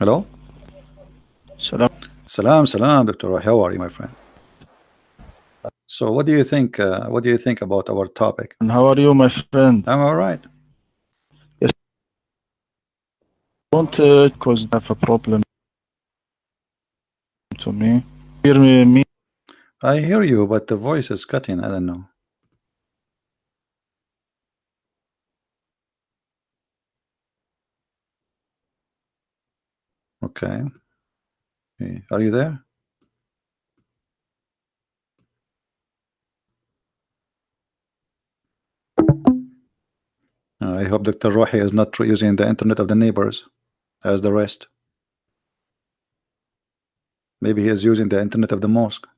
Hello? Salam. Salam, salam, Dr. Rouhi. How are you, my friend? So what do you think? What do you think about our topic? And how are you, my friend? I'm all right. Yes, I want because I have a problem to me. Hear me? I hear you, but the voice is cutting. I don't know. Okay. Hey, are you there? I hope Dr. Rouhi is not using the internet of the neighbors as the rest. Maybe he is using the internet of the mosque.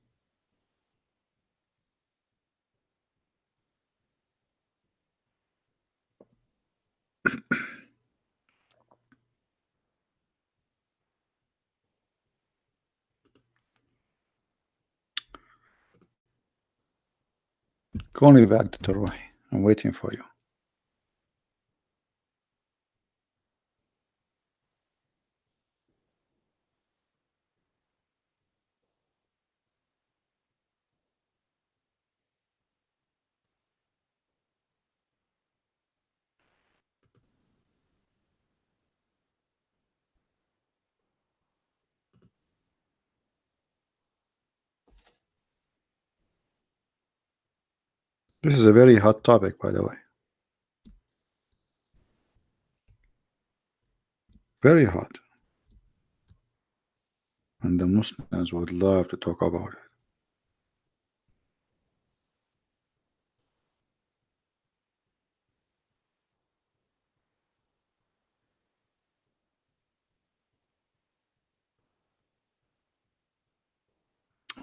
Call me back, Dr. Rouhi. I'm waiting for you. This is a very hot topic, by the way. Very hot. And the Muslims would love to talk about it.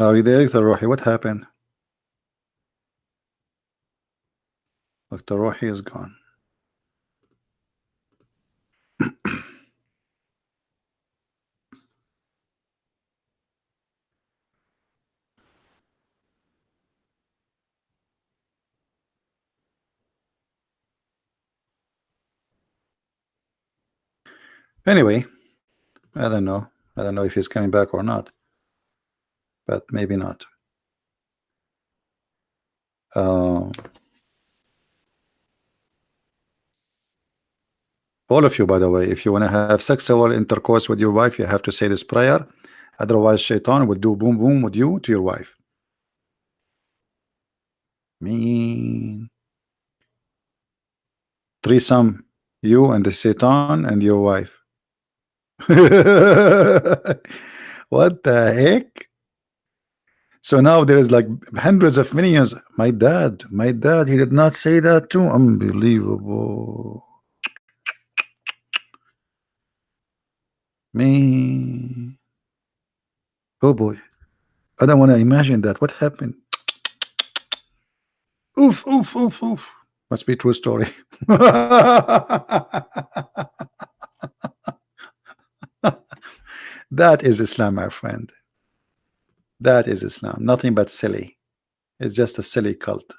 Are you there, Dr. Rouhi? What happened? Dr. Rouhi is gone. Anyway, I don't know. I don't know if he's coming back or not, but maybe not. All of you, by the way, if you want to have sexual intercourse with your wife, you have to say this prayer. Otherwise, Shaitan will do boom boom with you to your wife. Mean threesome, you and the Satan and your wife. What the heck? So now there is like hundreds of millions. My dad, he did not say that too. Unbelievable. Me. Oh boy. I don't want to imagine that. What happened? Oof, oof, oof, oof. Must be true story. That is Islam, my friend. That is Islam. Nothing but silly. It's just a silly cult.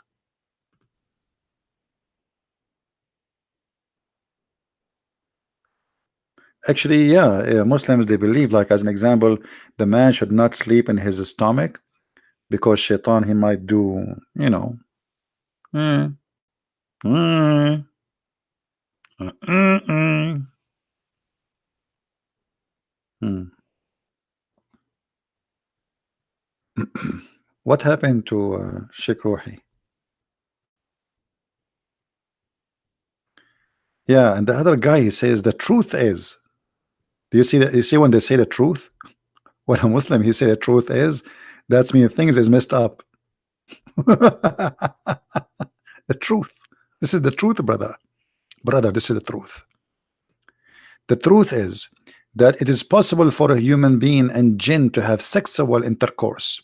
Actually, yeah, Muslims, they believe, like as an example, the man should not sleep in his stomach because Shaitan, he might do, you know, mm, mm, mm, mm, mm. What happened to Sheikh Rouhi? Yeah, and the other guy, he says the truth is. Do you see that? You see when they say the truth? When a Muslim he say the truth is, that's mean things is messed up. The truth. This is the truth, brother. Brother, this is the truth. The truth is that it is possible for a human being and jinn to have sexual intercourse.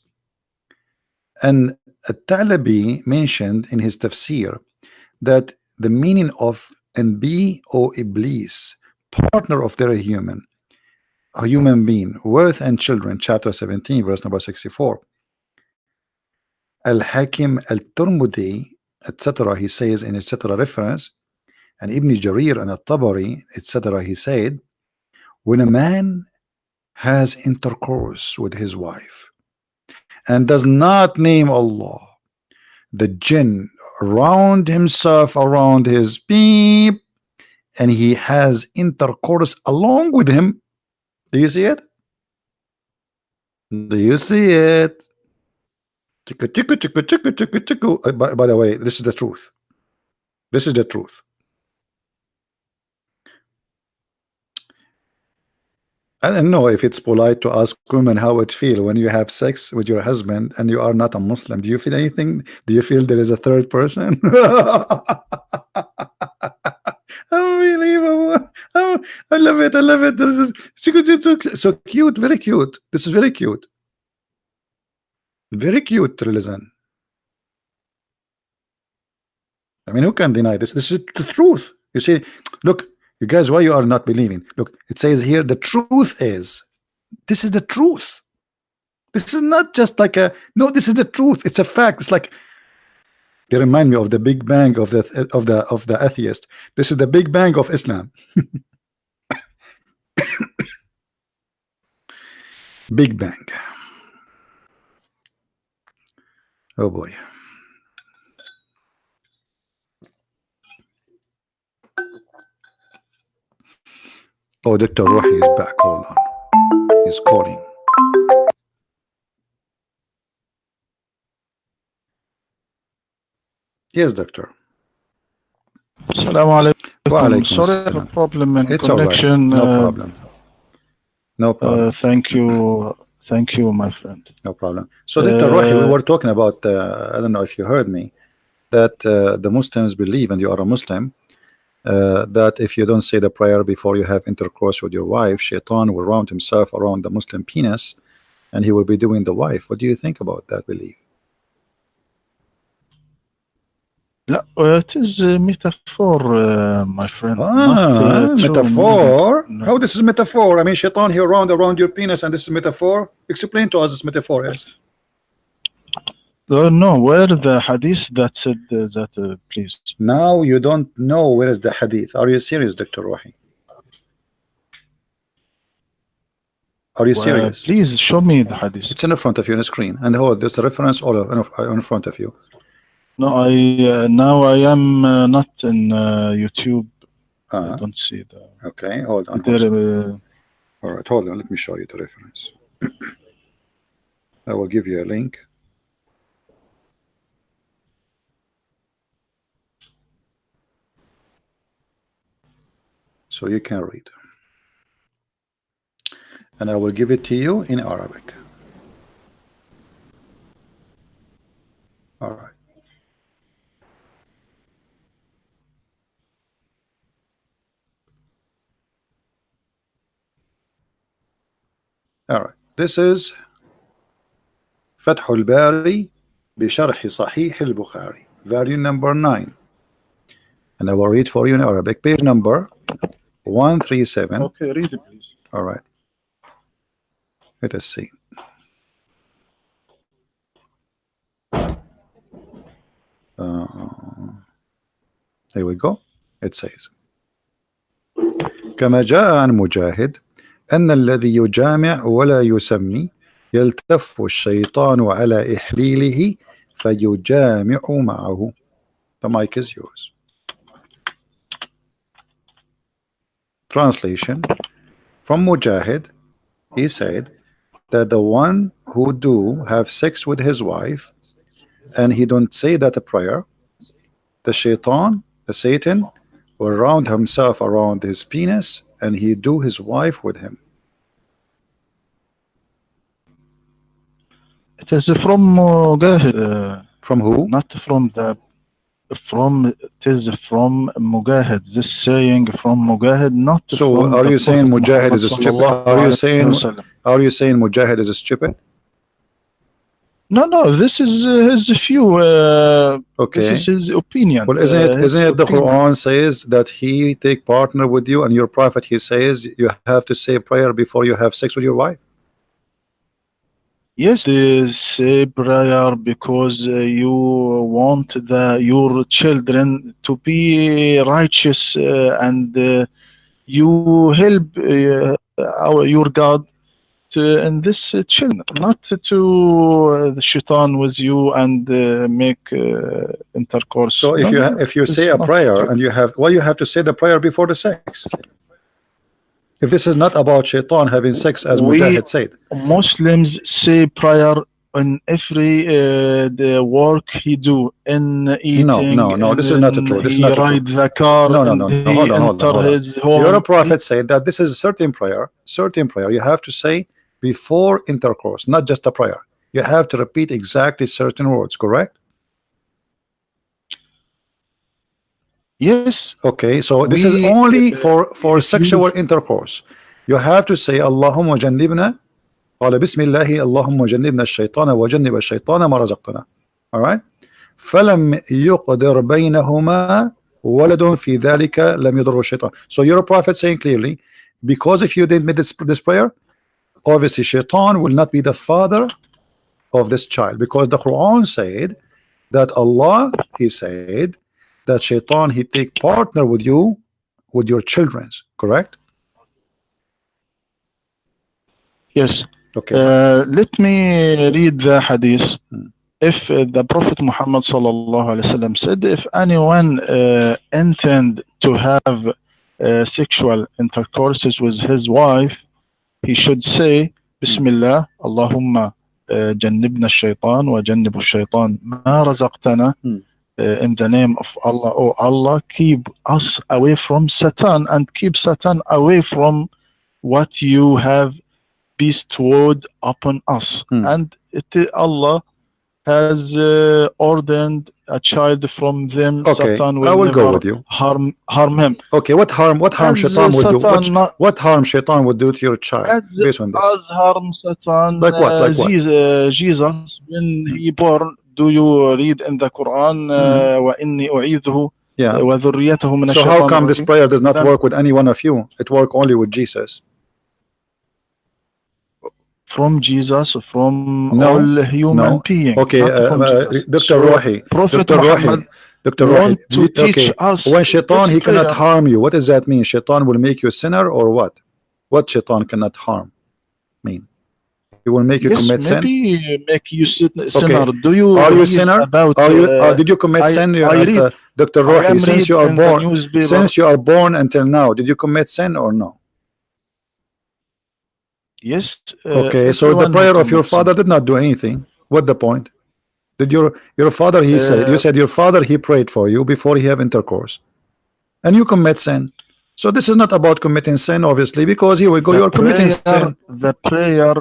And At-Talabi mentioned in his tafsir that the meaning of and be or iblis, partner of their human, a human being, worth and children, chapter 17, verse number 64. Al-Hakim al-Turmudi, etc., he says in etc. reference, and Ibn Jarir and Al-Tabari, etc., he said, when a man has intercourse with his wife and does not name Allah, the jinn round himself around his beep, and he has intercourse along with him. Do you see it? Do you see it? By the way, this is the truth. This is the truth. I don't know if it's polite to ask women how it feel when you have sex with your husband and you are not a Muslim. Do you feel anything? Do you feel there is a third person? Unbelievable. Oh, I love it. I love it. This is so cute. Very cute. This is very cute. Very cute, Trilizan. I mean, who can deny this? This is the truth. You see, look, you guys, why you are not believing? Look, it says here, the truth is, this is the truth. This is not just like a, no, this is the truth. It's a fact. It's like, they remind me of the Big Bang of the atheist. This is the Big Bang of Islam. Big Bang. Oh boy. Oh, Dr. Rouhi is back. Hold on. He's calling. Yes, doctor. Assalamu alaikum. Wa Sorry for problem in it's connection. All right. No problem. No problem. Thank you, my friend. No problem. So, Dr. Rouhi, we were talking about, I don't know if you heard me, that the Muslims believe, and you are a Muslim, that if you don't say the prayer before you have intercourse with your wife, Shaitan will round himself around the Muslim penis and he will be doing the wife. What do you think about that belief? It is a metaphor, my friend. Not metaphor? No. How this is metaphor? I mean, Shaitan here around your penis, and this is metaphor? Explain to us this metaphor is. No, where the hadith that said that, please? Now you don't know where is the hadith. Are you serious, Dr. Rouhi? Are you serious? Please show me the hadith. It's in front of you on the screen, and hold, there's a reference all in front of you. No, now I am not in YouTube. I don't see the. Okay, hold on. All right, hold on. Let me show you the reference. I will give you a link. So you can read. And I will give it to you in Arabic. All right. All right. This is فتح الباري بشرح صحيح البخاري, volume number 9. And I will read for you in Arabic, page number 137. Okay, read it, please. All right. Let us see. Here we go. It says كما جاء عن مجاهد أن الذي يجامع ولا يسمي يلتف الشيطان على إحليله فيجامع معه. The mic is yours. Translation from Mujahid, he said that the one who do have sex with his wife and he don't say that a prayer, the shaitan, the Satan, will round himself around his penis and he do his wife with him. It is from Mujahid. From who? Not from the. It is from Mujahid. This saying from Mujahid, not. So from are you saying Mujahid is a stupid? Are you saying Mujahid is a stupid? No. This is his view. Okay. This is his opinion. Well, isn't it the Quran says that he take partner with you, and your prophet he says you have to say prayer before you have sex with your wife? Yes, they say prayer because you want your children to be righteous and you help your God in this children, not to the shaitan with you and make intercourse. So No, no, no. if you It say is a not prayer true. and you have, why you have to say the prayer before the sex? If this is not about shaitan having sex, as We Mujahid said. Muslims say prayer on every the work he do, in eating, No. This is not in true. This is he not true. ride the car, No. and he enter Hold on. his Your home. prophet said that this is a certain prayer. Certain prayer you have to say before intercourse, not just a prayer. You have to repeat exactly certain words. Correct? Yes, Okay. So this is we only for if you sexual intercourse. You have to say Allahumma jannibna. قال بسم الله اللهم جنبنا الشيطان وجنب الشيطان ما رزقتنا. All right. فلم يقدر بينهما ولد في ذلك لم يضر الشيطان. So your prophet saying clearly, because if you didn't make this prayer, obviously shaitan will not be the father of this child, because the Quran said that Allah, he said that shaitan, he take partner with you with your children's. Correct? yes. Okay. Let me read the hadith. Hmm. If the Prophet Muhammad sallallahu alaihi wasallam said, if anyone intend to have sexual intercourses with his wife, he should say Bismillah, Allahumma jannibna shaitan wa jannibu shaitan ma razaqtana. In the name of Allah, oh Allah, keep us away from Satan and keep Satan away from what you have bestowed upon us. And Allah has ordained a child from them. Okay, Satan I will will go never with you. harm him. Okay, what harm As shaitan would do? Satan not, What harm shaitan would do to your child based on this? as harm Satan Like what? Like what? Jesus when he born. Do you read in the Quran وإني أعيذه Yeah. وذريته من So how الشيطان come this الرجيم? prayer does not Then work with any one of you? It work only with Jesus. from Jesus, from No, all human beings, Okay, not from Jesus. Dr. So Rouhi, Prophet Dr. Muhammad Rouhi, Dr. Rouhi. want to teach Okay, us when shaitan this he cannot prayer. harm you, what does that mean? Shaitan will make you a sinner or what? What shaitan cannot harm mean? He will make you Yes, commit sin. maybe make you sinner. Okay, Do you are you a read sinner? about? Are you? Did you commit sin, I read. Dr. I Rouhi? am read in the newspaper. Since you are born until now, did you commit sin or no? Yes. Okay, so the Everyone who prayer of your commits sin. father did not do anything. What the point? Did your father, he said, you said your father, he prayed for you before he have intercourse, and you commit sin. So this is not about committing sin, obviously, because here we go, you're committing sin. The prayer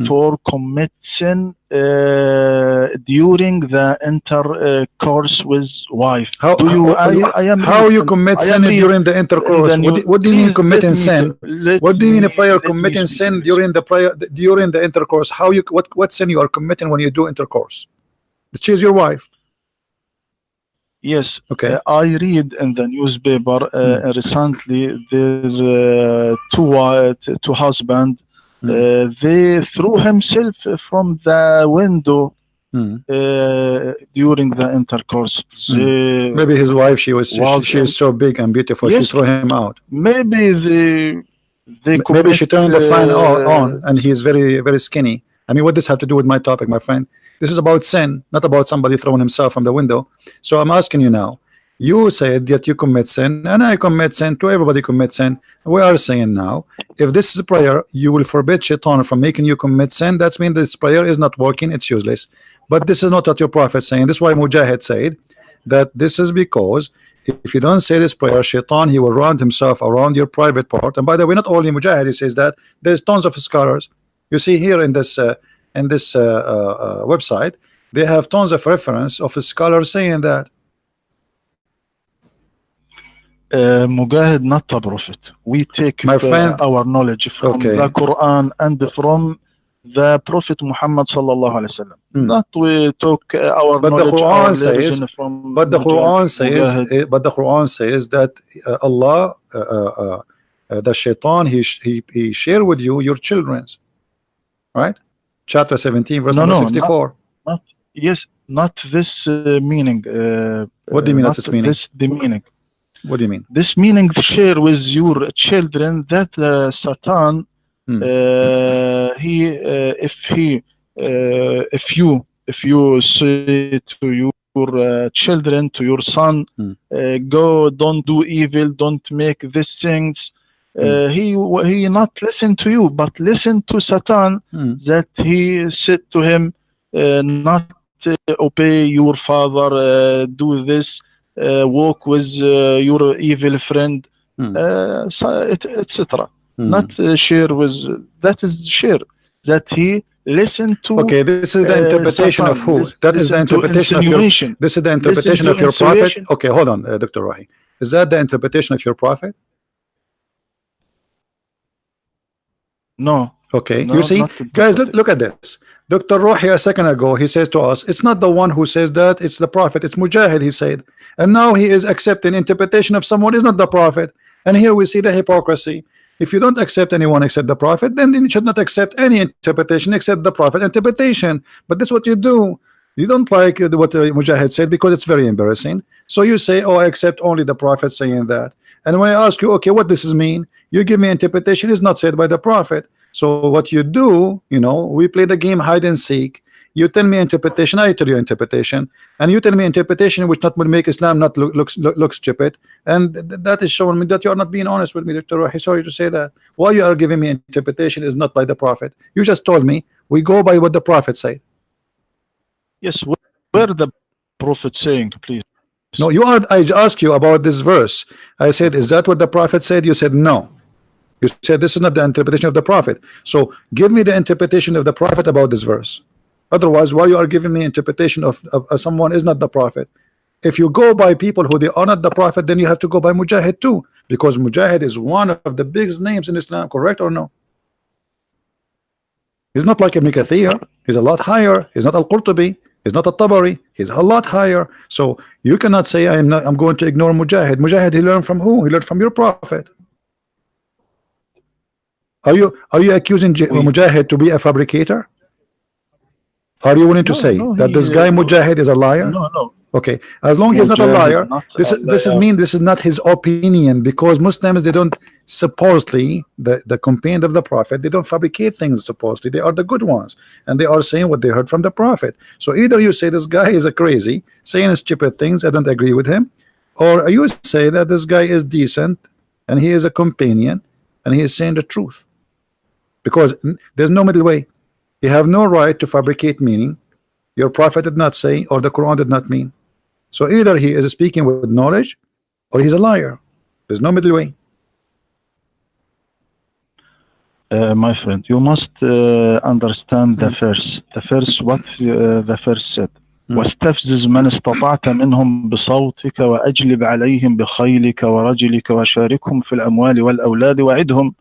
for commit sin during the intercourse with wife. How you commit sin during the intercourse? What do you mean committing sin? What do you mean a prayer committing sin during the intercourse? What sin you are committing when you do intercourse? Choose your wife. Yes. Okay. I read in the newspaper recently there two husband they threw himself from the window during the intercourse. Maybe his wife, she is so big and beautiful, yes, she threw him out. Maybe maybe she turned the fan on and he is very, very skinny. I mean, what does this have to do with my topic, my friend? This is about sin, not about somebody throwing himself from the window. So I'm asking you now, you said that you commit sin and I commit sin, to everybody commits sin. We are saying now, if this is a prayer, you will forbid shaitan from making you commit sin. That means this prayer is not working, it's useless. But this is not what your prophet is saying. This is why Mujahid said that this is because if you don't say this prayer, shaitan, he will round himself around your private part. And by the way, not only Mujahid, he says that there's tons of scholars. You see here in this website, they have tons of reference of scholars saying that. Mujahid not a prophet. We take my friend, our knowledge from the Quran and from the Prophet Muhammad sallallahu alaihi wasallam. Not we took our knowledge, our religion from. But the Quran says that Allah, the shaitan, he share with you your children's, right? Chapter 17, verse number 64. Not this meaning. What do you mean? That's this meaning. The meaning. What do you mean? This meaning share with your children that Satan, if you say to your children, to your son, go, don't do evil, don't make these things. He not listen to you, but listen to Satan. That he said to him, not obey your father, do this, walk with your evil friend, etc. Not share with. That is share. That he listen to. Okay, this is the interpretation Satan. of who? That is the interpretation of your. This is the interpretation of your prophet. Okay, hold on, Dr. Rouhi. Is that the interpretation of your prophet? No. Okay, no, you see, guys, look at this. Dr. Rouhi a second ago, he says to us, it's not the one who says that, it's the prophet, it's Mujahid, he said. And now he is accepting interpretation of someone is not the prophet. And here we see the hypocrisy. If you don't accept anyone except the prophet, then you should not accept any interpretation except the prophet interpretation. But this is what you do. You don't like what Mujahid said because it's very embarrassing. So you say, oh, I accept only the prophet saying that. And when I ask you, okay, what does this mean? You give me interpretation is not said by the prophet. So what you do, you know, we play the game hide and seek. You tell me interpretation, I tell you interpretation, and you tell me interpretation which not will make Islam not look stupid, and that is showing me that you are not being honest with me, Dr. Rouhi. Sorry to say that. Why you are giving me interpretation is not by the prophet. You just told me we go by what the prophet said. Yes, where the prophet saying, please? No, you are. I asked you about this verse. I said, is that what the prophet said? You said no. You said this is not the interpretation of the prophet. So give me the interpretation of the prophet about this verse. Otherwise, why you are giving me interpretation of someone is not the prophet? If you go by people who they are not the prophet, then you have to go by Mujahid too, because Mujahid is one of the biggest names in Islam. Correct or no? He's not like Ibn Kathir. He's a lot higher. He's not Al-Qurtubi. He's not a Tabari. He's a lot higher. So you cannot say I'm going to ignore Mujahid. Mujahid, he learned from who? He learned from your prophet. Are you accusing Mujahid to be a fabricator? Are you willing to say that this guy Mujahid is a liar? No. Okay, as long as he's not a liar, this is not his opinion, because Muslims, they don't supposedly the companion of the prophet, they don't fabricate things supposedly. They are the good ones, and they are saying what they heard from the prophet. So either you say this guy is a crazy saying stupid things, I don't agree with him, or you say that this guy is decent and he is a companion and he is saying the truth, because there's no middle way. You have no right to fabricate meaning your prophet did not say or the Quran did not mean. So either he is speaking with knowledge or he's a liar. There's no middle way. My friend, you must understand the verse. The verse, what the verse said. واستفزز من استطعت منهم بصوتك وأجلب عليهم بخيلك ورجلك وشاركهم في الأموال والأولاد وعدهم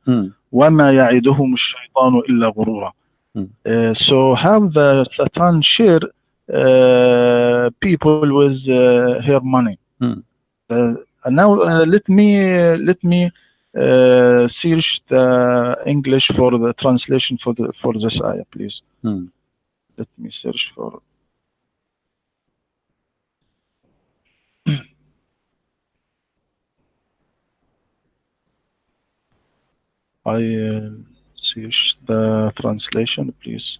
وما يعدهم الشيطان إلا غرورا. So have the Satan share people with her money. Now let me search the English for the translation for this ayah, please. Let me search for. I search the translation, please.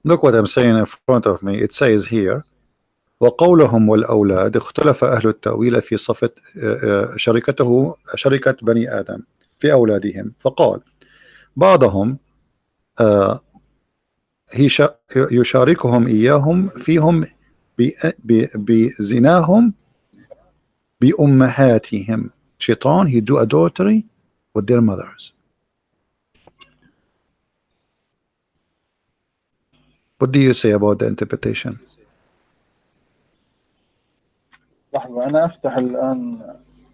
Look what I'm saying in front of me. It says here وقولهم والأولاد اختلف أهل التأويل في صفة شركة بني آدم في أولادهم، فقال بعضهم يشاركهم إياهم فيهم بزناهم بأمهاتهم. Shaitan, he do adultery with their mothers. What do you say about the interpretation? لحظة أنا أفتح الآن،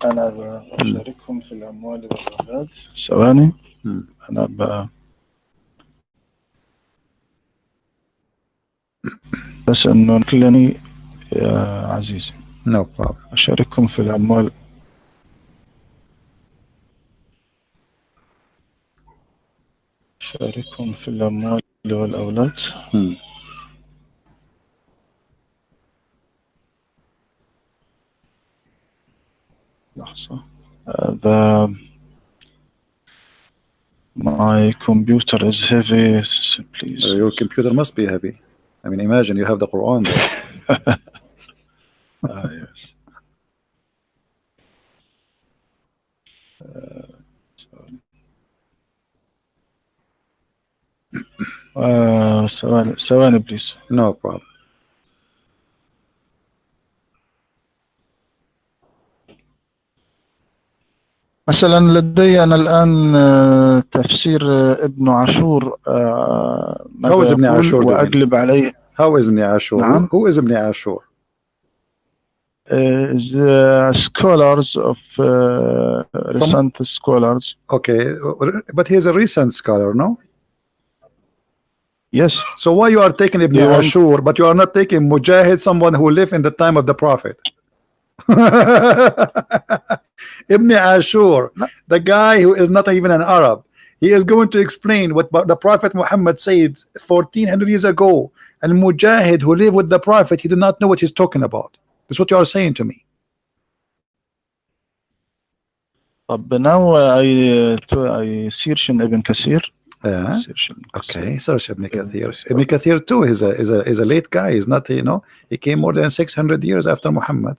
أنا بشاركهم في الأموال والأولاد. ثواني أنا بس إنه كلني يا عزيزي. No problem. أشاركهم في الأموال. أشاركهم في الأموال والأولاد. لحظة. My computer is heavy, please. Your computer must be heavy. I mean, imagine you have the Quran there. Yes. ثواني please. No problem. مثلا لدي أنا الآن تفسير ابن عاشور How is ماذا Ibn يقول Ashur doing? وأقلب عليه. How is Ibn Ashur? نعم. Who is Ibn Ashur? The scholars of recent scholars. Okay, but he is a recent scholar, no? Yes. So why you are taking Ibn Ashur, but you are not taking Mujahid, someone who lived in the time of the Prophet? Ibn Ashur, the guy who is not even an Arab, he is going to explain what the Prophet Muhammad said 1400 years ago, and Mujahid who lived with the Prophet, he did not know what he's talking about. That's what you are saying to me. طب now I search in Ibn Kathir. Okay, search Ibn Kathir. Ibn Kathir too is a late guy. He's not, you know, he came more than 600 years after Muhammad.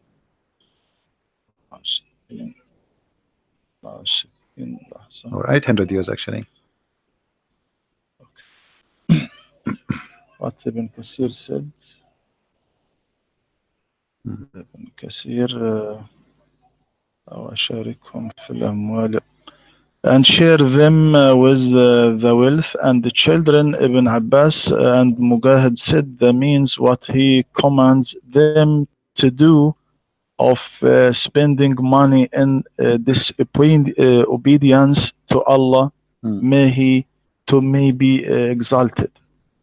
Or 800 years actually. What Ibn Kathir said. Ibn Kathir أشاركهم في الأموال and share them with the wealth and the children. Ibn Abbas and Mujahid said the means what he commands them to do of spending money in obedience to Allah, may be exalted.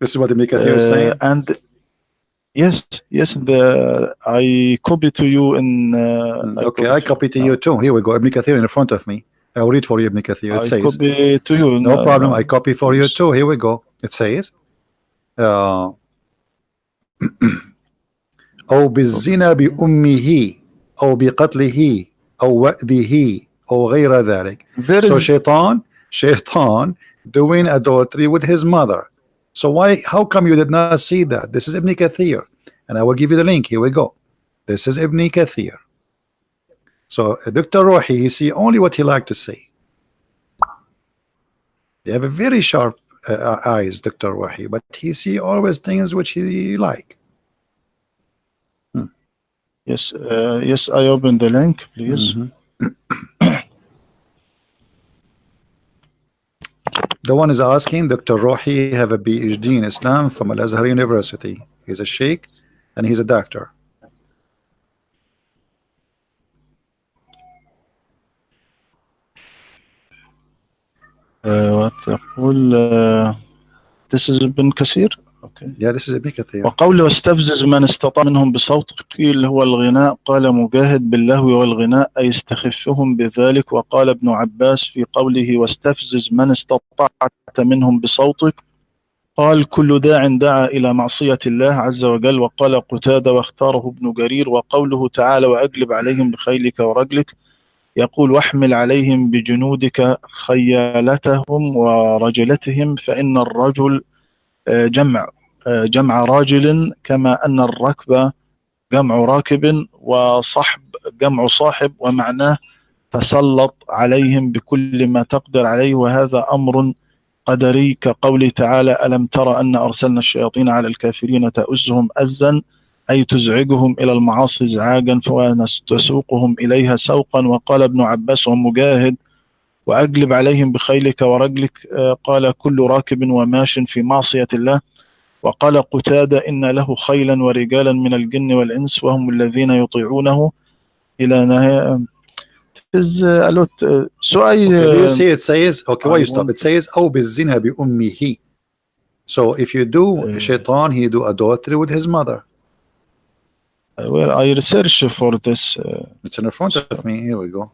This is what Ibn Kathir is saying. And yes, I copy to you in. Okay, I copy to you too. Here we go. Ibn Kathir in front of me. I'll read for you Ibn Kathir. It says, copy to you. No problem. I copy for you too. Here we go. It says, أو بالزنا بأمه أو بقتله أو وأده أو غير ذلك. So shaitan doing adultery with his mother. So how come you did not see that? This is Ibn Kathir, and I will give you the link. Here we go. This is Ibn Kathir. So Dr. Rouhi, he see only what he like to see. They have a very sharp eyes, Dr. Rouhi, but he see always things which he like. Yes, yes, I open the link, please. The one is asking, Dr. Rouhi have a PhD in Islam from Al Azhar University. He's a sheikh and he's a doctor. What يقول this is Ibn Kathir. Okay. Yeah, this is Ibn Kathir. وقوله واستفزز من استطاع منهم بصوتك قيل هو الغناء قال مجاهد باللهو والغناء أي استخفهم بذلك. وقال ابن عباس في قوله واستفزز من استطعت منهم بصوتك قال كل داع دعا إلى معصية الله عز وجل. وقال قتادة واختاره ابن جرير. وقوله تعالى وأجلب عليهم بخيلك ورجلك يقول واحمل عليهم بجنودك خيالتهم ورجلتهم فإن الرجل جمع راجل كما أن الركب جمع راكب وصحب جمع صاحب ومعناه تسلط عليهم بكل ما تقدر عليه. وهذا أمر قدري كقوله تعالى ألم تر أن أرسلنا الشياطين على الكافرين تؤزهم أزا أي تزعجهم إلى المعاصي إزعاجا فتسوقهم إليها سوقا. وقال ابن عباس ومجاهد وأجلب عليهم بخيلك ورجلك قال كل راكب وماش في معصية الله. وقال قتادة إن له خيلا ورجالا من الجن والإنس وهم الذين يطيعونه إلى نهاية. So okay, do you see it says, okay, why you stop? It says أو بالزنا بأمه. So if you do shaitan, he do adultery with his mother. Well, I research for this. It's in front of me. Here we go.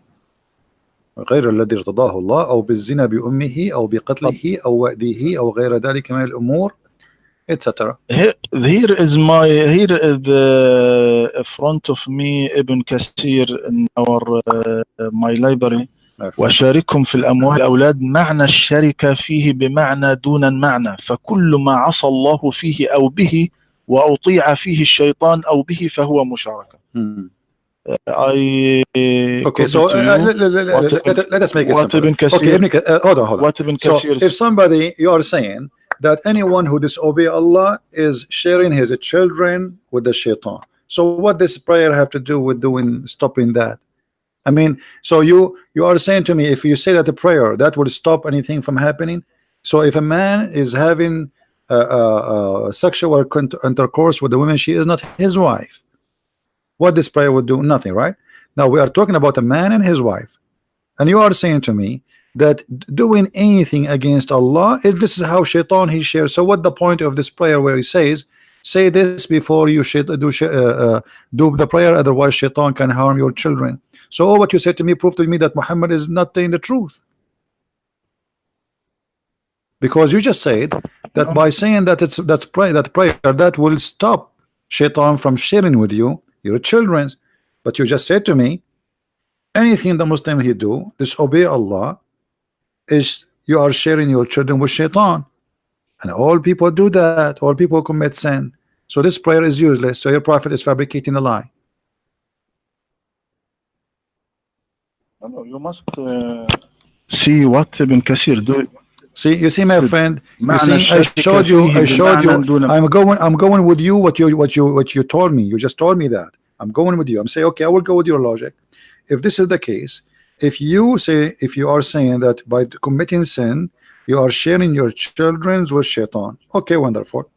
غير الذي ارتضاه الله أو بالزنا بأمه أو بقتله أو وأده أو غير ذلك من الأمور etc. Here is the front of me Ibn Kathir in our my library. وشاركهم في الأموال الأولاد معنى الشركة فيه بمعنى دون المعنى فكل ما عصى الله فيه أو به وأطيع فيه الشيطان أو به فهو مشاركة. Okay, so let us make it simple. Okay, hold on. So if somebody, you are saying that anyone who disobey Allah is sharing his children with the shaitan. So what does prayer have to do with stopping that? I mean, so you are saying to me, if you say that a prayer that will stop anything from happening. So if a man is having sexual intercourse with a woman, she is not his wife. What this prayer would do? Nothing, right? Now we are talking about a man and his wife, and you are saying to me that doing anything against Allah is this is how shaitan he shares. So what the point of this prayer where he says, say this before you do the prayer, otherwise shaitan can harm your children. So all what you said to me proved to me that Muhammad is not telling the truth, because you just said that by saying that that prayer that will stop shaitan from sharing with you your children. But you just said to me anything the Muslim he do disobey Allah is you are sharing your children with shaitan, and all people do that. All people commit sin. So this prayer is useless. So your prophet is fabricating a lie. No, you must see what Ibn Kathir do. See, you see, my friend. You see, I showed you. I'm going with you. What you told me. You just told me that. I'm going with you. I'm saying, okay, I will go with your logic. If this is the case, if you are saying that by committing sin, you are sharing your children with shaitan. Okay, wonderful.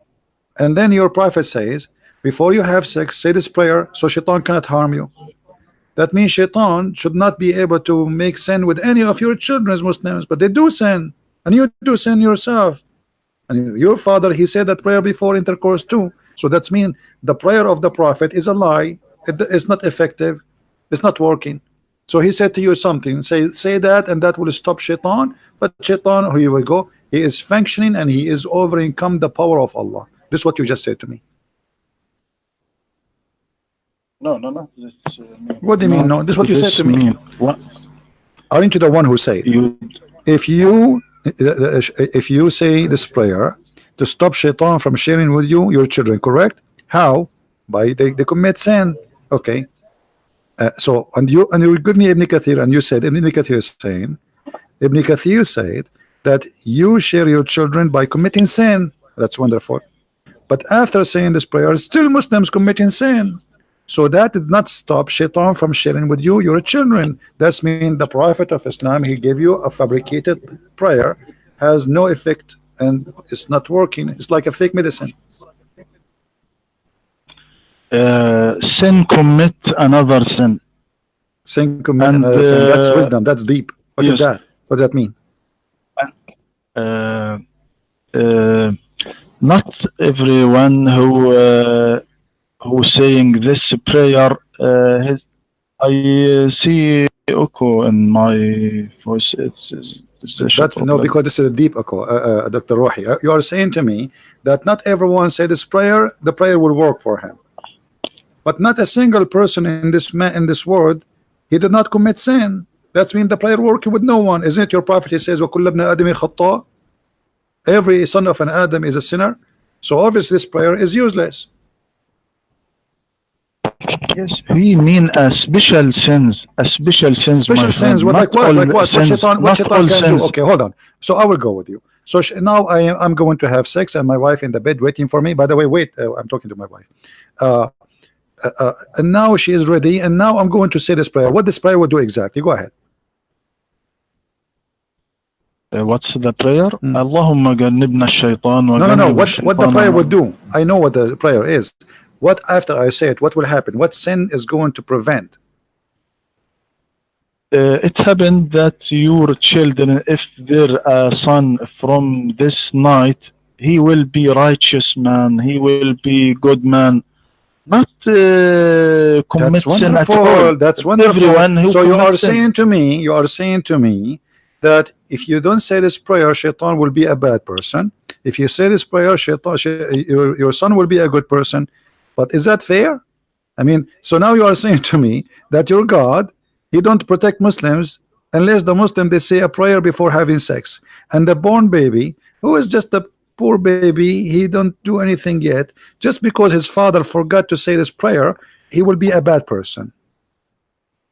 And then your prophet says, before you have sex, say this prayer so shaitan cannot harm you. That means shaitan should not be able to make sin with any of your children, Muslims, but they do sin. And you do sin yourself. And your father, he said that prayer before intercourse too. So that means the prayer of the prophet is a lie. It's not effective. It's not working. So he said to you something. Say that, and that will stop shaitan. But shaitan, here we go. He is functioning and he is overcome the power of Allah. This is what you just said to me. No. What do you mean? No, this is what you said to me. What? Aren't you the one who said if you say this prayer to stop shaitan from sharing with you your children, correct? How? By they commit sin. Okay. So and you give me Ibn Kathir, and you said Ibn Kathir is saying, Ibn Kathir said that you share your children by committing sin. That's wonderful. But after saying this prayer, still Muslims committing sin. So that did not stop shaitan from sharing with you your children. That's mean the Prophet of Islam, he gave you a fabricated prayer, has no effect, and it's not working. It's like a fake medicine. Sin commit another sin. Sin commit another sin. That's wisdom. That's deep. What is that? What does that mean? Not everyone who's saying this prayer, I see echo in my voice. No, because this is a deep echo, Dr. Rouhi. You are saying to me that not everyone say this prayer, the prayer will work for him. But not a single person in this world, he did not commit sin. That means the prayer working with no one. Isn't it your prophet? He says, وَكُلَّ ابْنِ آدَمِ خَطَّاء. Every son of an Adam is a sinner. So obviously this prayer is useless. Yes, we mean special sins. Special sins. Like what? What shaitan can do? Okay, hold on. So I will go with you. So now I'm going to have sex, and my wife in the bed waiting for me. By the way, wait, I'm talking to my wife. And now she is ready, and now I'm going to say this prayer. What this prayer will do exactly? Go ahead. What's the prayer? Allahumma jannibna shaitan. No. What the prayer will do? I know what the prayer is. What after I say it? What will happen? What sin is going to prevent? It happened that your children, if their son from this night, he will be righteous man. He will be good man. Not commit sin at all. That's wonderful. So you are saying to me that if you don't say this prayer, Shaitan will be a bad person. If you say this prayer, your son will be a good person. But is that fair? I mean, so now you are saying to me that your God, he don't protect Muslims unless the Muslim they say a prayer before having sex, and the born baby who is just a poor baby, he don't do anything yet, just because his father forgot to say this prayer, he will be a bad person.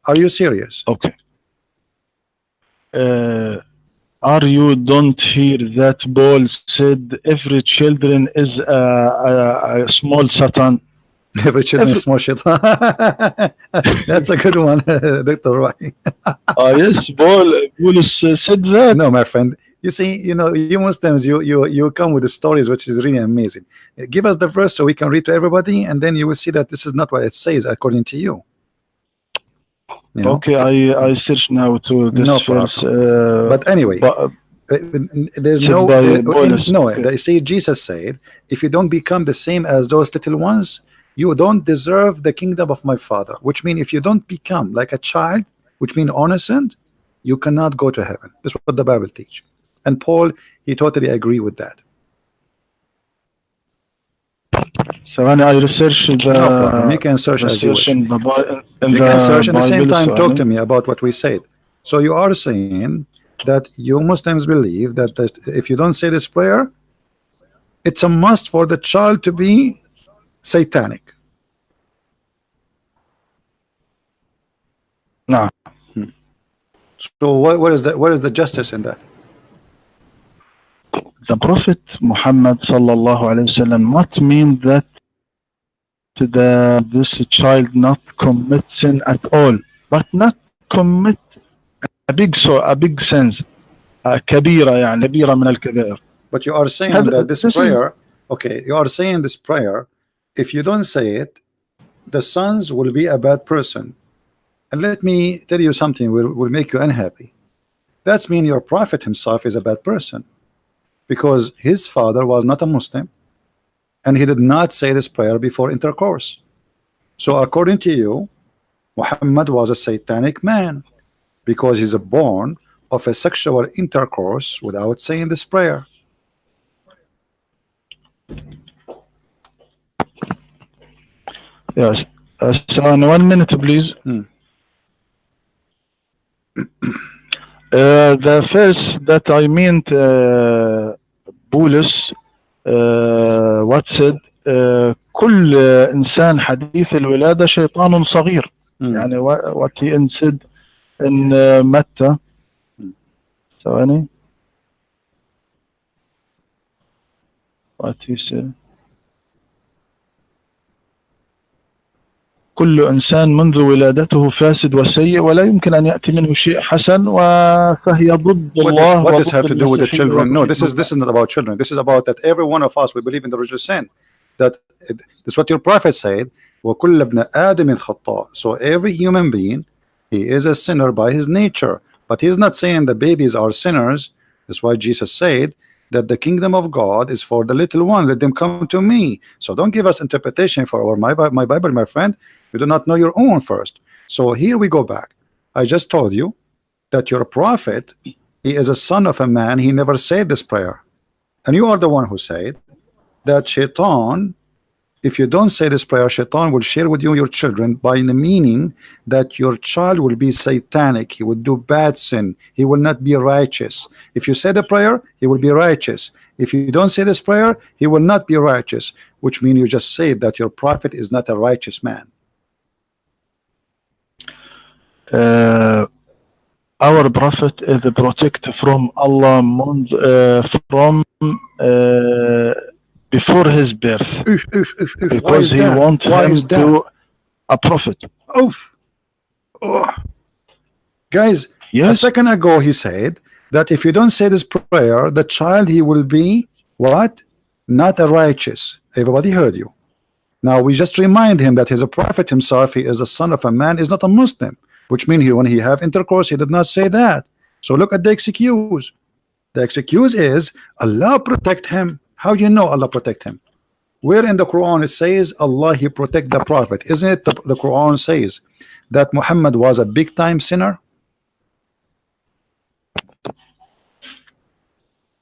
Are you serious? Okay. Are you don't hear that Paul said every children is a small Satan? Every children is small shit. That's a good one, Dr. Rouhi. Yes, Paul said that. No, my friend. You see, you Muslims, you come with the stories, which is really amazing. Give us the verse so we can read to everybody, and then you will see that this is not what it says according to you. Okay, I search now to this No verse. problem. But anyway, there's said no by Paulus. no. Okay. They say Jesus said, if you don't become the same as those little ones, you don't deserve the kingdom of my Father. Which means if you don't become like a child, which means innocent, you cannot go to heaven. That's what the Bible teach. And Paul, he totally agree with that. So when I research the No problem. You can search as you wish. you can search at the same time talk to me about what we said. So you are saying that you Muslims believe that if you don't say this prayer, it's a must for the child to be satanic. No. So what is the justice in that? The Prophet Muhammad sallallahu alaihi wasallam not mean that this child not commit sin at all, but not commit a big sins, كبيرة يعني كبيرة من الكبائر. But you are saying that this prayer, okay, you are saying this prayer, if you don't say it, the sons will be a bad person. And let me tell you something will make you unhappy. That's mean your prophet himself is a bad person, because his father was not a Muslim and he did not say this prayer before intercourse. So according to you, Muhammad was a satanic man because he's born of a sexual intercourse without saying this prayer. Yes. So 1 minute, please. The first that I meant Paulus what said كل إنسان حديث الولادة شيطان صغير. يعني what he said in متى ثواني what he said كل إنسان منذ ولادته فاسد وسيء ولا يمكن أن يأتي منه شيء حسن فهي ضد الله. What does have to do with the children? No, this is not about children. This is about that every one of us, we believe in the original sin. That is what your prophet said. وَكُلَّ ابْنَ آدَمٍ خَطَّاءٍ. So every human being, he is a sinner by his nature. But he is not saying the babies are sinners. That's why Jesus said that the kingdom of God is for the little one. Let them come to me. So don't give us interpretation for my Bible, my friend. You do not know your own first. So here we go back. I just told you that your prophet, he is a son of a man. He never said this prayer. And you are the one who said that Shaitan, if you don't say this prayer, Shaitan will share with you your children by the meaning that your child will be satanic. He will do bad sin. He will not be righteous. If you say the prayer, he will be righteous. If you don't say this prayer, he will not be righteous, which means you just say that your prophet is not a righteous man. Our prophet is protected from Allah from before his birth, because he wants him to a prophet. Guys, yes. A second ago he said that if you don't say this prayer, the child, he will be what? Not a righteous. Everybody heard you. Now we just remind him that he's a prophet himself. He is a son of a man, is not a Muslim, which means when he have intercourse, he did not say that. So look at the excuse. The excuse is Allah protect him. How do you know Allah protect him? Where in the Quran it says Allah, he protect the prophet? Isn't it the Quran says that Muhammad was a big time sinner?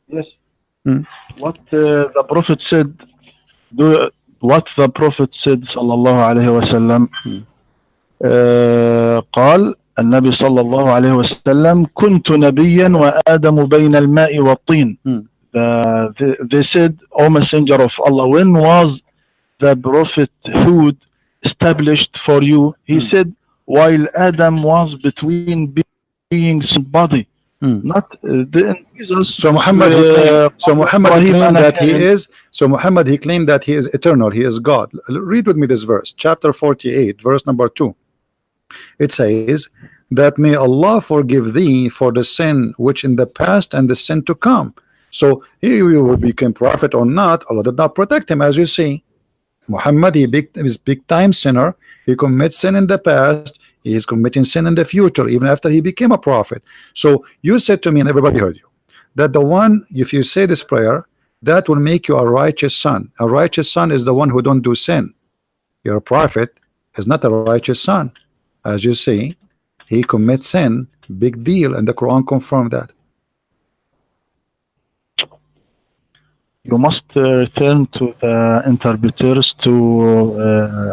Yes. Hmm. What the Prophet said, what the Prophet said صلى الله عليه وسلم, قال النبي صلى الله عليه وسلم كنت نبيا وآدم بين الماء والطين. They said, O Messenger of Allah, when was the prophethood established for you? He said, while Adam was between beings and body. Not the Jesus. So Muhammad he claimed. So Muhammad he claimed that he is. So Muhammad he claimed that he is eternal. He is God. Read with me this verse, chapter 48, verse number 2. It says that may Allah forgive thee for the sin which in the past and the sin to come. So he will become prophet or not, Allah did not protect him, as you see. Muhammad is big time sinner. He commits sin in the past. He is committing sin in the future, even after he became a prophet. So you said to me, and everybody heard you, that the one, if you say this prayer, that will make you a righteous son. A righteous son is the one who don't do sin. Your prophet is not a righteous son. As you see, he commits sin, big deal, and the Quran confirmed that. You must return to the interpreters to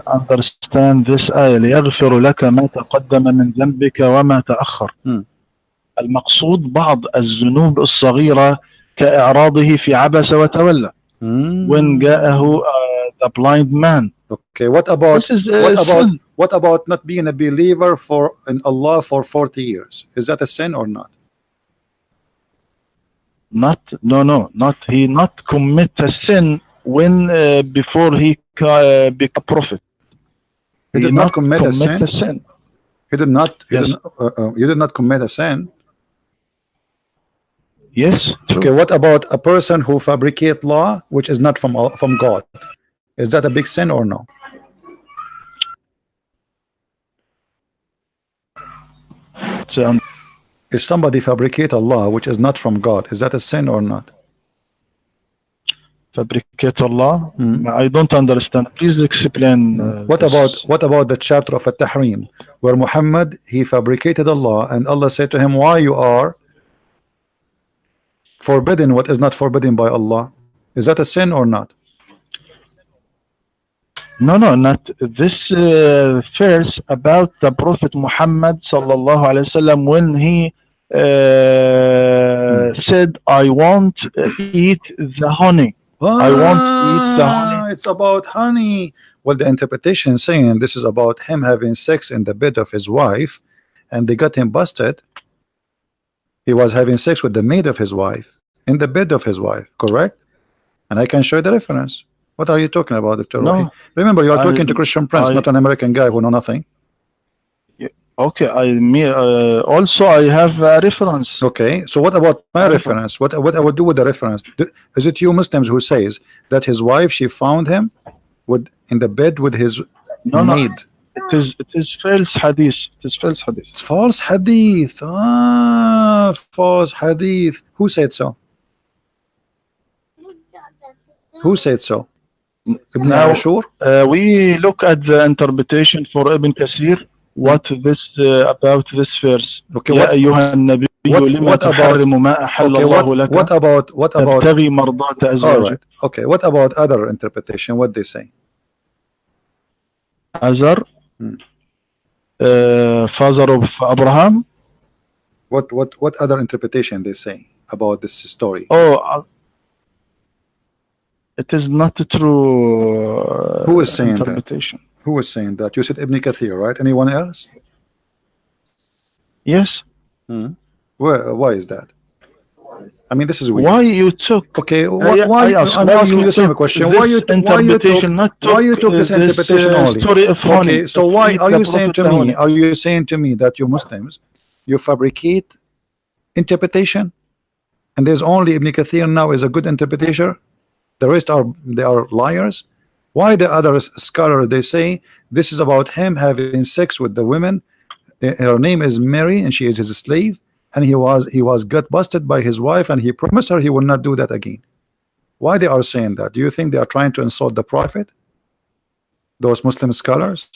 understand this آية ليغفر لك ما تقدم من ذنبك وما تأخر. المقصود بعض الذنوب الصغيرة كإعراضه في عبس وتولى. When جاءه the blind man. Okay, what about not being a believer in Allah for 40 years? Is that a sin or not? Not he not commit a sin when before he became a prophet. He did not commit a sin. He did not. Yes. You did not commit a sin. Yes. True. Okay. What about a person who fabricate law which is not from God? Is that a big sin or no? If somebody fabricate a law which is not from God, is that a sin or not? Fabricate Allah? I don't understand. Please explain. What about the chapter of At-Tahrim, where Muhammad he fabricated Allah, and Allah said to him, "Why you are forbidden what is not forbidden by Allah?" Is that a sin or not? No, not this verse about the Prophet Muhammad sallallahu alaihi wasallam when he said, "I won't eat the honey." I won't eat the honey. It's about honey. Well, the interpretation saying this is about him having sex in the bed of his wife, and they got him busted. He was having sex with the maid of his wife in the bed of his wife, correct? And I can show you the reference. What are you talking about, Dr. Rouhi? Remember, you are talking to Christian Prince, not an American guy who know nothing. Okay, also I have a reference. Okay, so what about my reference? What I would do with the reference? Is it you Muslims who says that his wife, she found him in the bed with his maid? No. It is false hadith. It is false hadith. It's false hadith. False hadith. Who said so? Who said so? Ibn Ashur? We look at the interpretation for Ibn Kathir. What this about this verse? Okay, what about all right. Okay, what about other interpretation? What they say? Azhar, father of Abraham. What other interpretation they say about this story? It is not true. Who is saying interpretation? That? Who is saying that? You said Ibn Kathir, right? Anyone else? Yes. Why is that? I mean, this is weird. Why you took? Okay, why? I'm asking you the same question. Why you took this interpretation only? Okay, so why are you saying to me? Are you saying to me that you Muslims, you fabricate interpretation, and there's only Ibn Kathir now is a good interpreter? The rest are liars? Why the other scholars they say this is about him having sex with the women? Her name is Mary and she is his slave, and he was got busted by his wife, and he promised her he will not do that again. Why they are saying that? Do you think they are trying to insult the Prophet? Those Muslim scholars?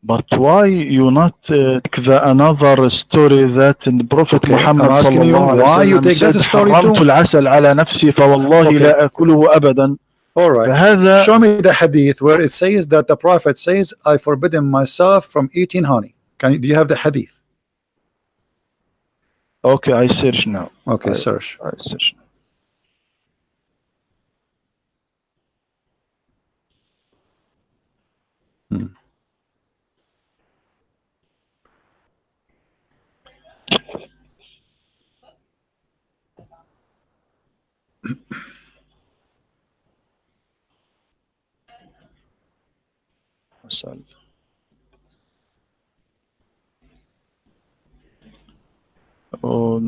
But why you not take another story that in the Prophet Okay, I'm Muhammad asking you sallallahu alaihi why you wasallam take that said story حرمت too. العسل على نفسي فوالله Okay, لا أكله أبدا. all right. فهذا Show me the hadith where it says that the Prophet says, I forbidden myself from eating honey. Do you have the hadith? okay. I search now. Okay, search. I search. Oh,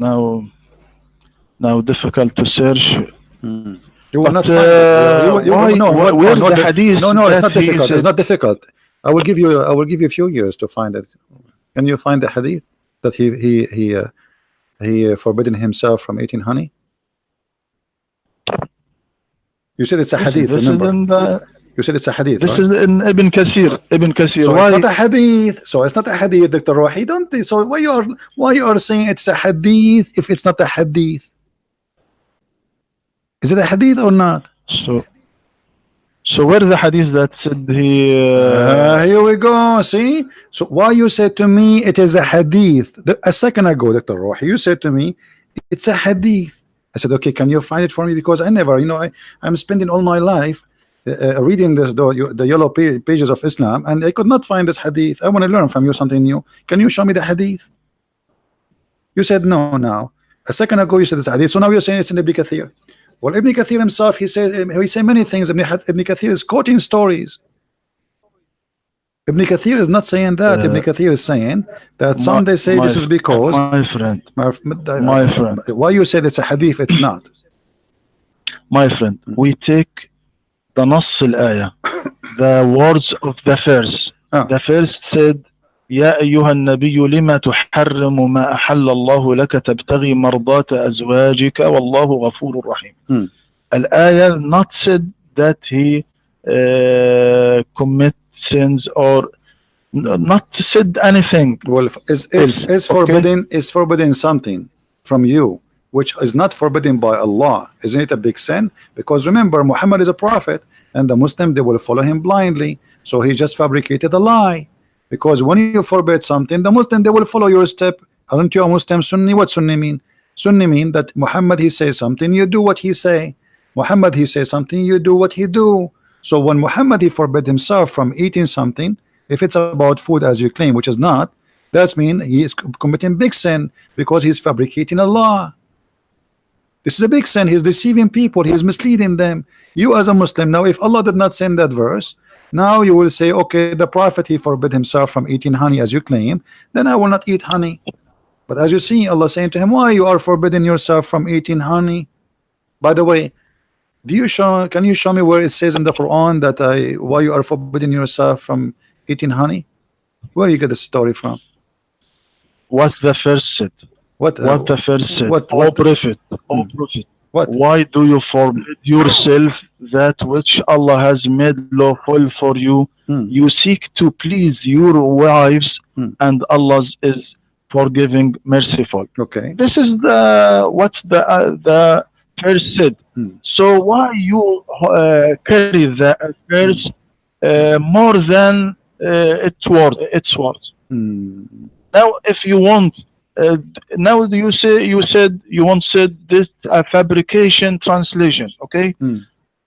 now difficult to search. You will But not find this. why? No, Where no, the hadith no, it's that not he difficult. It's said? not difficult. I will give you a few years to find it. Can you find the hadith that he forbidden himself from eating honey? You said it's a hadith. This Remember? is in the, You said it's a hadith, this right? is in Ibn Kathir. Ibn Kathir. So why? it's not a hadith. So it's not a hadith, Dr. Rouhi. Don't. So why you are saying it's a hadith if it's not a hadith? Is it a hadith or not? So where the hadith that said he? Here we go. See. So why you said to me it is a hadith a second ago, Dr. Rouhi? You said to me it's a hadith. I said, okay, can you find it for me? Because I never, I'm spending all my life reading the yellow pages of Islam, and I could not find this hadith. I want to learn from you something new. Can you show me the hadith? You said no. Now a second ago you said it's hadith, so now you're saying it's in Ibn Kathir. Well, Ibn Kathir himself, he said many things. Ibn Kathir is quoting stories. Ibn Kathir is not saying that. Ibn Kathir is saying that some they say this is because my friend, why you said it's a hadith? It's not. My friend, we take the نص الآية, the words of the verse. The verse said, يا أيها النبي لما تحرم ما أحل الله لك تبتغي مرضات أزواجك والله غفور رحيم. الآية not said that he commit sins or not said anything. Well, is forbidden something from you which is not forbidden by Allah. Isn't it a big sin? Because remember, Muhammad is a prophet, and the Muslim, they will follow him blindly. So he just fabricated a lie. Because when you forbid something, the Muslim, they will follow your step. Aren't you a Muslim Sunni? What Sunni mean? Sunni mean that Muhammad, he says something, you do what he say. Muhammad, he says something, you do what he do. So when Muhammad, he forbid himself from eating something, if it's about food as you claim, which is not, that means he is committing big sin because he's fabricating a law. This is a big sin. He's deceiving people. He's misleading them. You as a Muslim, now if Allah did not send that verse, now you will say, okay, the Prophet, he forbid himself from eating honey as you claim, then I will not eat honey. But as you see, Allah saying to him, why you are forbidding yourself from eating honey? By the way, can you show me where it says in the Quran that why you are forbidding yourself from eating honey? Where you get the story from? What the verse said? What the verse said? O Prophet, why do you forbid yourself that which Allah has made lawful for you? You seek to please your wives, and Allah is forgiving, merciful. Okay. This is what's the verse said. So why you carry the verse more than its words? Now, if you want. Now you said you once said this fabrication translation. Okay,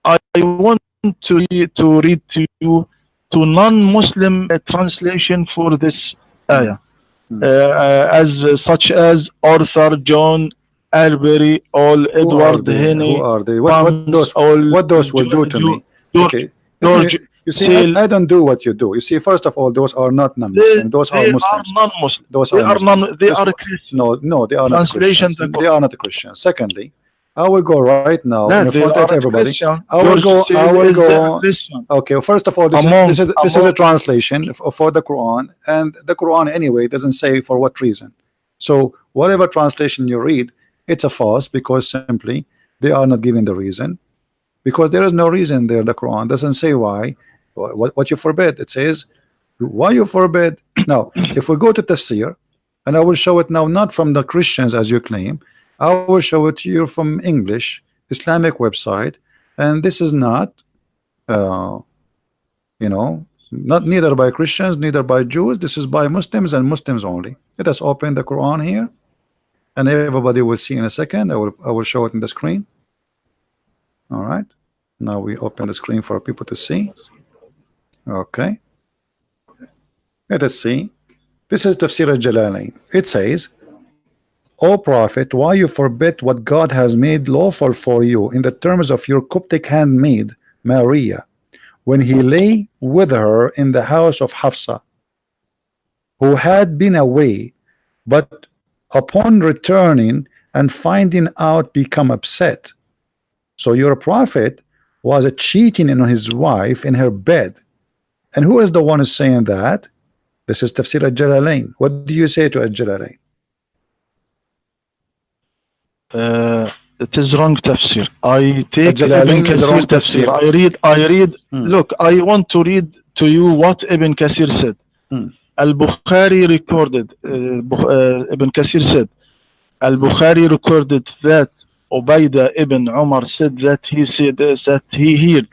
I want to read to you to non-Muslim translation for this ayah, such as Arthur, John, Albury, all Edward Henry. Who are they? What those will do to me? Okay. You see, I don't do what you do. You see, first of all, those are not non-Muslim. Those are Muslims. Those are Muslims. They are Christians. No, they are not Christians. They are not Christians. Secondly, I will go right now in front of everybody. I will go. Okay, first of all, this is a translation for the Quran, and the Quran anyway doesn't say for what reason. So whatever translation you read, it's a false because simply they are not giving the reason. Because there is no reason there. The Quran doesn't say why. What you forbid. It says Why you forbid? Now, if we go to tafsir, and I will show it now, not from the Christians as you claim, I will show it to you from English Islamic website, and this is not, uh, you know, not neither by Christians, neither by Jews. This is by Muslims and Muslims only. Let us open the Quran here, and everybody will see in a second. I will show it in the screen. All right. Now we open the screen for people to see. Okay. Let us see. This is Tafsir al-Jalalain. It says, O Prophet, why you forbid what God has made lawful for you in the terms of your Coptic handmaid, Maria, when he lay with her in the house of Hafsa, who had been away, but upon returning and finding out become upset. So your Prophet was cheating on his wife in her bed. And who is the one who's saying that? This is Tafsir al-Jalalain. What do you say to al-Jalalain? It is wrong tafsir. I take Al-Jalalain Ibn is Kathir wrong tafsir. tafsir. I read. Look, I want to read to you what Ibn Kathir said. Al-Bukhari recorded. Ibn Kathir said, Al-Bukhari recorded that Ubaydah ibn Umar said that he heard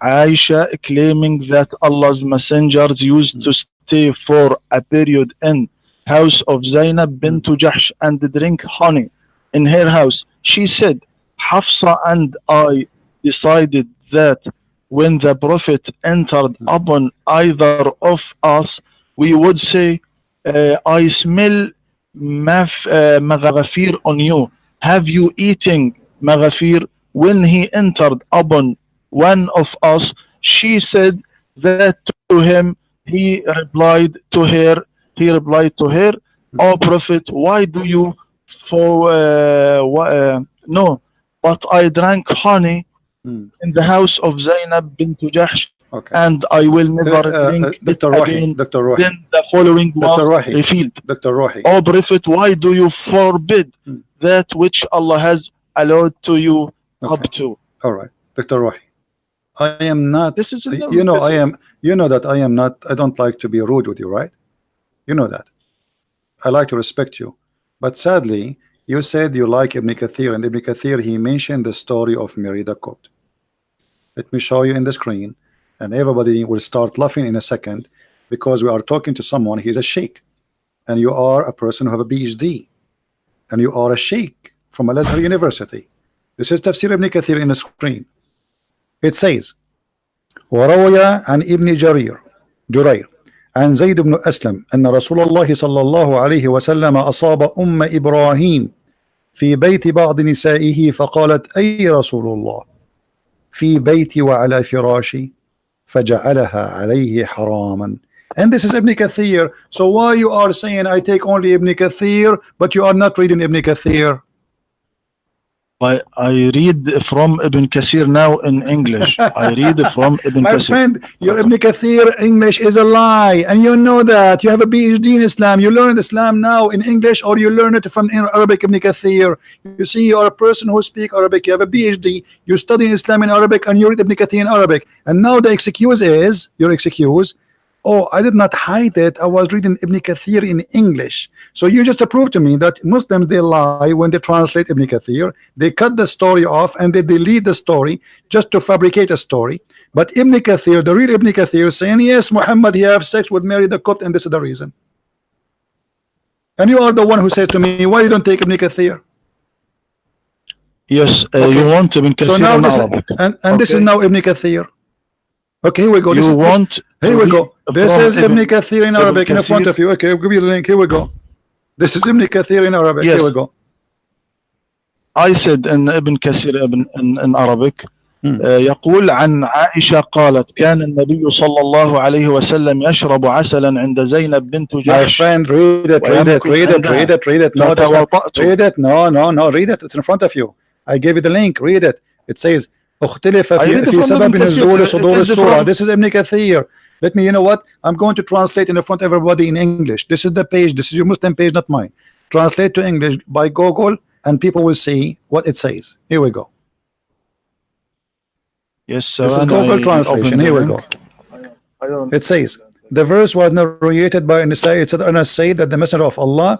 Aisha claiming that Allah's messengers used to stay for a period in house of Zainab bint Jahsh and drink honey in her house. She said, Hafsa and I decided that when the Prophet entered upon either of us, we would say, I smell maghafir on you. Have you eaten maghafir? When he entered upon one of us, she said that to him. He replied to her, O Prophet, why do you no, but I drank honey in the house of Zainab bint Jahsh, and I will never drink it again. Then the following was revealed. O Prophet, why do you forbid that which Allah has allowed to you up to? All right, Dr. Rouhi. I am not, this is you know, that I am not, I don't like to be rude with you, right? You know that. I like to respect you. But sadly, you said you like Ibn Kathir, and Ibn Kathir, he mentioned the story of Mary the Copt. Let me show you in the screen, and everybody will start laughing in a second, because we are talking to someone, he's a sheikh, and you are a person who have a PhD, and you are a sheikh from Al Azhar University. This is Tafsir Ibn Kathir in the screen. It says, وروي عن ابن جرير عن زيد بن أسلم أن رسول الله صلى الله عليه وسلم أصاب أم إبراهيم في بيت بعض نسائه فقالت أي رسول الله في بيتي وعلى فراشي فجعلها عليه حراما. And this is Ibn Kathir. So why you are saying I take only Ibn Kathir, but you are not reading Ibn Kathir? I read from Ibn Kathir now in English. I read from Ibn Kathir. My friend, your Ibn Kathir English is a lie, and you know that. You have a PhD in Islam. You learn Islam now in English, or you learn it from Arabic. Ibn Kathir. You see, you are a person who speaks Arabic. You have a PhD. You study Islam in Arabic, and you read Ibn Kathir in Arabic. And now the excuse is, your excuse, oh, I did not hide it. I was reading Ibn Kathir in English. So you just proved to me that Muslims, they lie when they translate Ibn Kathir. They cut the story off and they delete the story just to fabricate a story. But Ibn Kathir, the real Ibn Kathir, is saying, yes, Muhammad, he have sex with Mary the Copt, and this is the reason. And you are the one who said to me, why you don't take Ibn Kathir? Yes, you want Ibn Kathir so now in this Arabic. And this is now Ibn Kathir. Okay, here we go. Here we go. This is Ibn Kathir in Arabic in front of you. Okay, I'll give you the link. Here we go. This is Ibn Kathir in Arabic. Yes. Here we go. I said in Ibn Kathir in Arabic يقول عن عائشة قالت كان النبي صلى الله عليه وسلم يشرب عسلا عند زينب بنت جحش. My friend, read it. No, that's not, read it. No, read it. It's in front of you. I gave you the link. Read it. It says اختلف في سبب نزول صدور السورة. This is Ibn Kathir. Let me, you know what? I'm going to translate in front of everybody in English. This is the page. This is your Muslim page, not mine. Translate to English by Google, and people will see what it says. Here we go. Yes, this is Google translation. Here we go. It says, The verse was narrated by Nisa. It said, Anas said that the Messenger of Allah,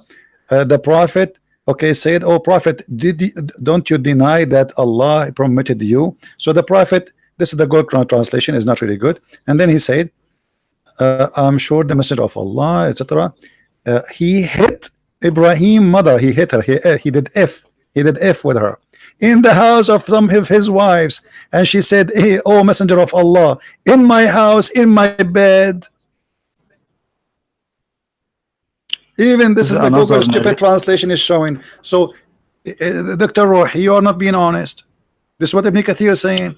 the Prophet, okay, said, "Oh Prophet, don't you deny that Allah permitted you?" So the Prophet, this is the good translation, is not really good. And then he said, "I'm sure the Messenger of Allah, etc." He hit Ibrahim mother. He hit her. He did F. He did F with her in the house of some of his wives, and she said, "Hey, oh Messenger of Allah, in my house, in my bed." Even this is the Google stupid translation is showing. So, Dr. Rouhi, you are not being honest. This is what Ibn Kathir is saying.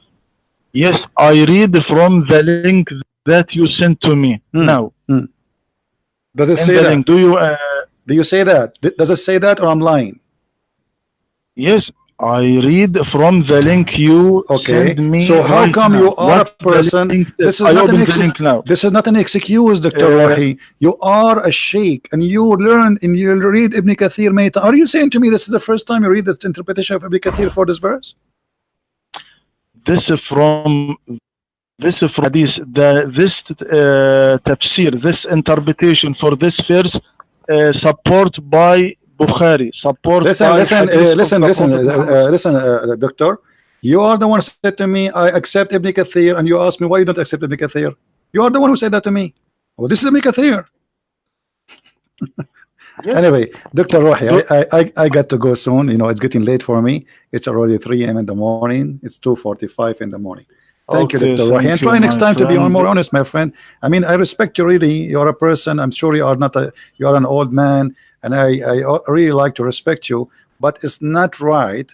Yes, I read from the link that you sent to me now. Does it say that? Link, do you say that? Does it say that, or I'm lying? Yes, I read from the link you sent me. So how come you are a person? This is not an excuse. This is not an excuse, Dr. Rouhi. You are a sheikh, and you learn and you read Ibn Kathir many times. Are you saying to me this is the first time you read this interpretation of Ibn Kathir for this verse? This is from hadith. This tafsir, this interpretation for this verse, support by Bukhari. Listen, Doctor. You are the one who said to me, "I accept Ibn Kathir," and you asked me why you don't accept Ibn Kathir. You are the one who said that to me. Well, this is Ibn Kathir. Yes. Anyway, Dr. Rouhi, I got to go soon. You know, it's getting late for me. It's already 3 a.m. in the morning. It's 2:45 in the morning. Thank you, Dr. Rouhi. And try next time to be more honest, my friend. I mean, I respect you really. You're a person. I'm sure you are not you are an old man, and I really like to respect you. But it's not right.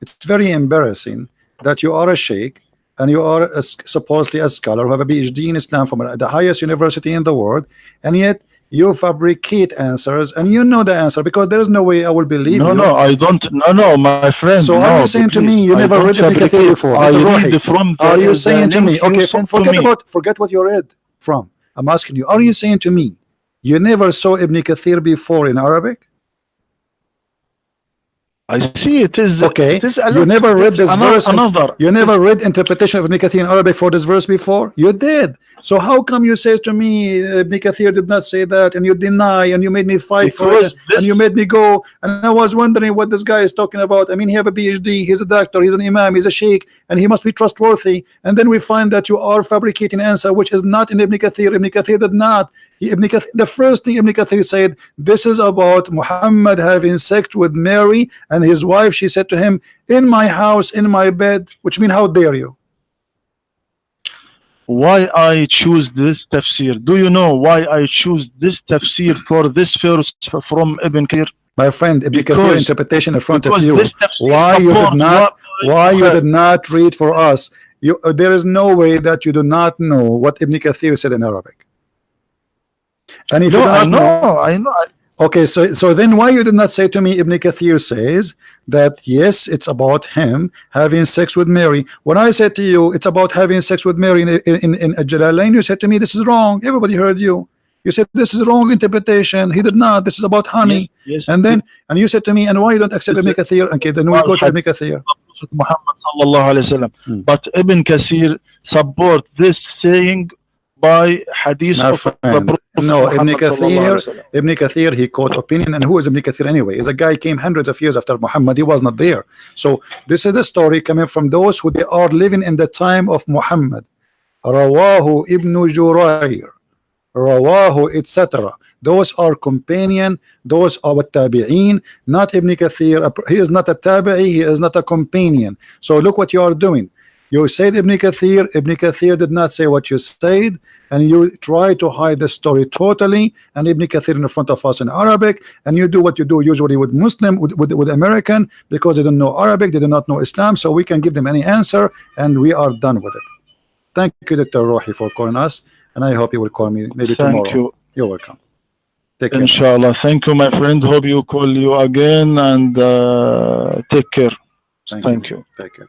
It's very embarrassing that you are a sheikh and you are supposedly a scholar who have a PhD in Islam from the highest university in the world, and yet you fabricate answers, and you know the answer, because there is no way I will believe you. No, I don't. No, my friend. So are you saying to me you never read Ibn Kathir before? Are you saying to me? Okay, forget what you read from. I'm asking you. Are you saying to me you never saw Ibn Kathir before in Arabic? I see it is okay. It is you never read this verse. You never read interpretation of Ibn Kathir in Arabic for this verse before. You did. So how come you say to me Ibn Kathir did not say that, and you deny, and you made me fight for it, and you made me go, and I was wondering what this guy is talking about. I mean, he have a PhD, he's a doctor, he's an imam, he's a sheikh, and he must be trustworthy. And then we find that you are fabricating an answer which is not in Ibn Kathir. Ibn Kathir did not. The first thing Ibn Kathir said, this is about Muhammad having sex with Mary and his wife. She said to him, in my house, in my bed, which means how dare you? Why I choose this tafsir? Do you know why I choose this tafsir for this verse from Ibn Kathir? My friend, Ibn Kathir interpretation in front of you. Why you did not read for us? There is no way that you do not know what Ibn Kathir said in Arabic. And if you do not know, I know. Okay, so then why you did not say to me Ibn Kathir says that yes, it's about him having sex with Mary. When I said to you it's about having sex with Mary in Jalalain, you said to me this is wrong. Everybody heard you. You said this is wrong interpretation. He did not. This is about honey. Yes, and you said to me, and why you don't accept Ibn Kathir? Okay, then we go to Ibn Kathir. Muhammad sallallahu alaihi wasallam. But Ibn Kathir support this saying by hadith of the Prophet. No, Ibn Kathir, he quote opinion. And who is Ibn Kathir anyway? Is a guy came hundreds of years after Muhammad. He was not there. So this is the story coming from those who they are living in the time of Muhammad. Rawahu Ibn Jurayr, Rawahu, etc. Those are companion, those are tabi'een, not Ibn Kathir. He is not a tabi'i, he is not a companion. So look what you are doing. You said Ibn Kathir did not say what you said, and you try to hide the story totally, and Ibn Kathir in front of us in Arabic, and you do what you do usually with Muslim, with American, because they don't know Arabic, they do not know Islam, so we can give them any answer, and we are done with it. Thank you, Dr. Rouhi, for calling us, and I hope you will call me maybe tomorrow. Thank you. You're welcome. Take care. Inshallah. Thank you, my friend. Hope you call you again, and take care. Thank you. You. Take care.